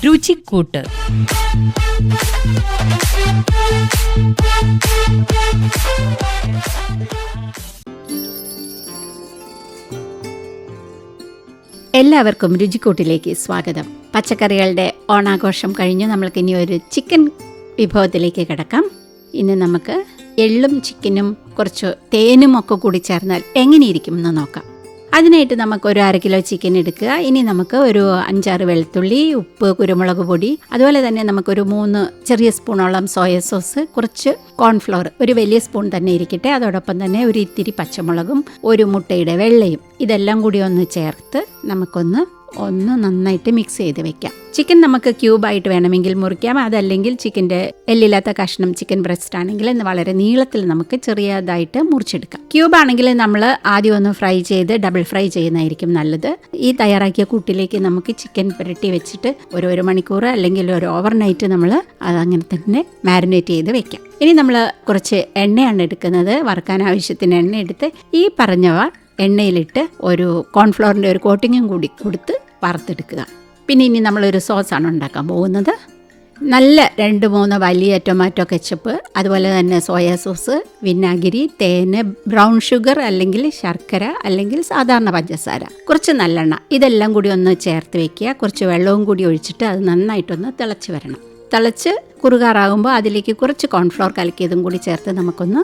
രുചിക്കൂട്ട്. എല്ലാവർക്കും രുചിക്കൂട്ടിലേക്ക് സ്വാഗതം. പച്ചക്കറികളുടെ ഓണാഘോഷം കഴിഞ്ഞ് നമ്മൾക്കിനി ഒരു ചിക്കൻ വിഭവത്തിലേക്ക് കിടക്കാം. ഇന്ന് നമുക്ക് എള്ളും ചിക്കനും കുറച്ച് തേനും ഒക്കെ കൂടി ചേർന്നാൽ എങ്ങനെയിരിക്കും എന്ന് നോക്കാം. അതിനായിട്ട് നമുക്ക് ഒരു 1/2 കിലോ ചിക്കൻ എടുക്കുക. ഇനി നമുക്ക് ഒരു 5-6 വെളുത്തുള്ളി, ഉപ്പ്, കുരുമുളക് പൊടി, അതുപോലെ തന്നെ നമുക്കൊരു 3 ചെറിയ സ്പൂണോളം സോയ സോസ്, കുറച്ച് കോൺഫ്ലവർ, ഒരു വലിയ സ്പൂൺ തന്നെ ഇരിക്കട്ടെ. അതോടൊപ്പം തന്നെ ഒരു ഇത്തിരി പച്ചമുളകും, ഒരു മുട്ടയുടെ വെള്ളയും, ഇതെല്ലാം കൂടി ഒന്ന് ചേർത്ത് നമുക്കൊന്ന് നന്നായിട്ട് മിക്സ് ചെയ്ത് വെക്കാം. ചിക്കൻ നമുക്ക് ക്യൂബായിട്ട് വേണമെങ്കിൽ മുറിക്കാം. അതല്ലെങ്കിൽ ചിക്കൻ്റെ എല്ലില്ലാത്ത കഷ്ണം, ചിക്കൻ ബ്രസ്റ്റ് ആണെങ്കിൽ വളരെ നീളത്തിൽ നമുക്ക് ചെറിയതായിട്ട് മുറിച്ചെടുക്കാം. ക്യൂബാണെങ്കിൽ നമ്മൾ ആദ്യം ഒന്ന് ഫ്രൈ ചെയ്ത് ഡബിൾ ഫ്രൈ ചെയ്യുന്നതായിരിക്കും നല്ലത്. ഈ തയ്യാറാക്കിയ കൂട്ടിലേക്ക് നമുക്ക് ചിക്കൻ പുരട്ടി വെച്ചിട്ട് ഒരു മണിക്കൂർ അല്ലെങ്കിൽ ഒരു ഓവർനൈറ്റ് നമ്മൾ അതങ്ങനെ തന്നെ മാരിനേറ്റ് ചെയ്ത് വെക്കാം. ഇനി നമ്മൾ കുറച്ച് എണ്ണയാണ് എടുക്കുന്നത്. വറുക്കാൻ ആവശ്യത്തിന് എണ്ണ എടുത്ത് ഈ പറഞ്ഞവ എണ്ണയിലിട്ട് ഒരു കോൺഫ്ലവറിൻ്റെ ഒരു കോട്ടിങ്ങും കൂടി കൊടുത്ത് വറുത്തെടുക്കുക. പിന്നെ ഇനി നമ്മളൊരു സോസാണ് ഉണ്ടാക്കാൻ പോകുന്നത്. നല്ല 2-3 വലിയ ടൊമാറ്റോ കെച്ചപ്പ്, അതുപോലെ തന്നെ സോയാ സോസ്, വിനാഗിരി, തേന്, ബ്രൗൺ ഷുഗർ അല്ലെങ്കിൽ ശർക്കര അല്ലെങ്കിൽ സാധാരണ പഞ്ചസാര, കുറച്ച് നല്ലെണ്ണ, ഇതെല്ലാം കൂടി ഒന്ന് ചേർത്ത് വെക്കുക. കുറച്ച് വെള്ളവും കൂടി ഒഴിച്ചിട്ട് അത് നന്നായിട്ടൊന്ന് തിളച്ച് വരണം. തിളച്ച് കുറുകാറാകുമ്പോൾ അതിലേക്ക് കുറച്ച് കോൺഫ്ലവർ കലക്കിയതും കൂടി ചേർത്ത് നമുക്കൊന്ന്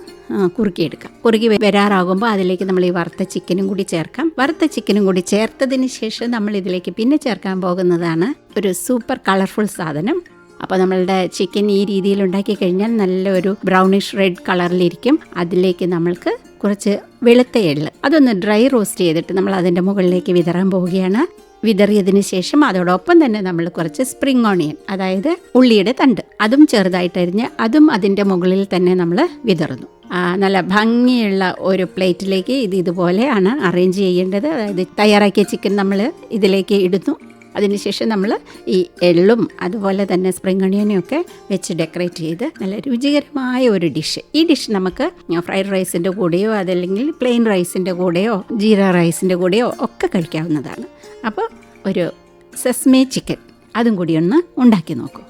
കുറുക്കിയെടുക്കാം. കുറുകി വരാറാകുമ്പോൾ അതിലേക്ക് നമ്മൾ ഈ വറുത്ത ചിക്കനും കൂടി ചേർക്കാം. വറുത്ത ചിക്കനും കൂടി ചേർത്തതിന് ശേഷം നമ്മൾ ഇതിലേക്ക് പിന്നെ ചേർക്കാൻ പോകുന്നതാണ് ഒരു സൂപ്പർ കളർഫുൾ സാധനം. അപ്പോൾ നമ്മളുടെ ചിക്കൻ ഈ രീതിയിൽ ഉണ്ടാക്കി കഴിഞ്ഞാൽ നല്ലൊരു ബ്രൗണിഷ് റെഡ് കളറിലിരിക്കും. അതിലേക്ക് നമ്മൾക്ക് കുറച്ച് വെളുത്ത എള്ള് അതൊന്ന് ഡ്രൈ റോസ്റ്റ് ചെയ്തിട്ട് നമ്മൾ അതിൻ്റെ മുകളിലേക്ക് വിതറാൻ പോവുകയാണ്. വിതറിയതിന് ശേഷം അതോടൊപ്പം തന്നെ നമ്മൾ കുറച്ച് സ്പ്രിംഗ് ഓണിയൻ, അതായത് ഉള്ളിയുടെ തണ്ട്, അതും ചെറുതായിട്ടരിഞ്ഞ് അതും അതിൻ്റെ മുകളിൽ തന്നെ നമ്മൾ വിതറുന്നു. നല്ല ഭംഗിയുള്ള ഒരു പ്ലേറ്റിലേക്ക് ഇതുപോലെയാണ് അറേഞ്ച് ചെയ്യേണ്ടത്. അതായത് തയ്യാറാക്കിയ ചിക്കൻ നമ്മൾ ഇതിലേക്ക് ഇടുന്നു. അതിനുശേഷം നമ്മൾ ഈ എള്ളും അതുപോലെ തന്നെ സ്പ്രിംഗ് ഒണിയനും ഒക്കെ വെച്ച് ഡെക്കറേറ്റ് ചെയ്ത് നല്ല രുചികരമായ ഒരു ഡിഷ്. ഈ ഡിഷ് നമുക്ക് ഫ്രൈഡ് റൈസിൻ്റെ കൂടെയോ അതല്ലെങ്കിൽ പ്ലെയിൻ റൈസിൻ്റെ കൂടെയോ ജീര റൈസിൻ്റെ കൂടെയോ ഒക്കെ കഴിക്കാവുന്നതാണ്. അപ്പോൾ ഒരു സെസ്മേ ചിക്കൻ അതും കൂടി ഒന്ന് ഉണ്ടാക്കി നോക്കൂ.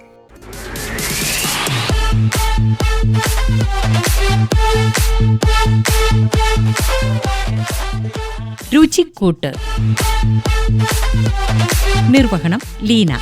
രുചിക്കൂട്ട്. നിർവഹണം ലീന.